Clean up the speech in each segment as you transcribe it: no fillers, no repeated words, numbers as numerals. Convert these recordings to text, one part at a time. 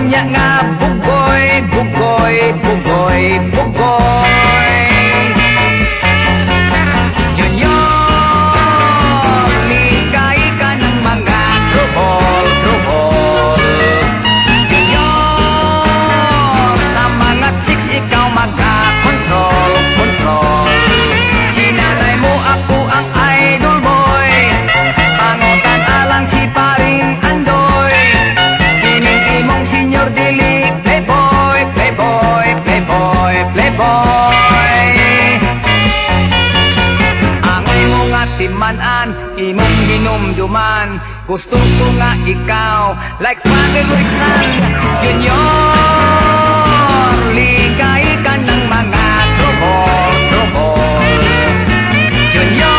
unya nga bugoy, bugoy, bugoy, bugoy. Junior, ligay ka ng mga trouble, trouble. Junior, sa mga chicks ikaw magka-control, control. Sinanay mo ako ang idol boy, pangutan alang si paring Andoy. Kining imong senior dili, playboy, playboy, playboy, playboy. Angay mo nga timanan, imong hinumduman. Gusto ko nga ikaw, like father, like son. Junior, ligay ka ng mga trouble, trouble. Junior,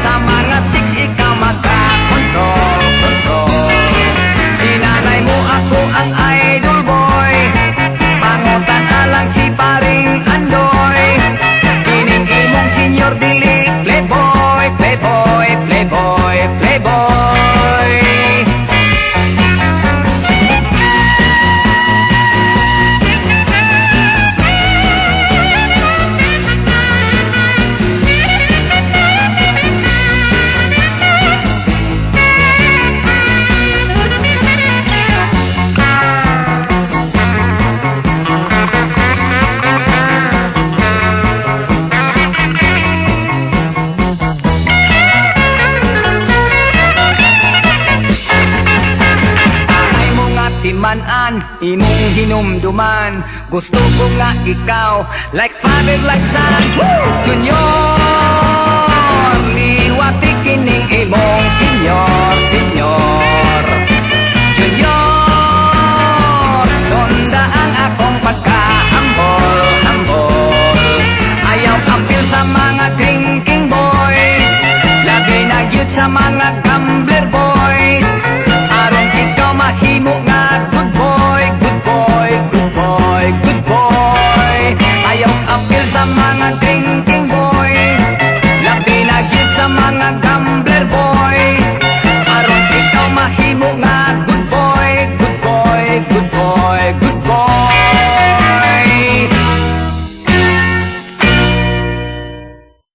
sa mga chicks ikaw magka-control, control. Sinanay mo ako ang idol boy, pangutan alang si paring Andoy. Kining imong senior dili, playboy, playboy, playboy, playboy. Timanan, imong hinumduman. Gusto ko nga ikaw, like father, like son. Junior, liwati kining imong senior, senior. Junior, sonda ang akong pagka-humble, humble. Ayaw appeal sa mga drinking boys, lagay na gyud sa mga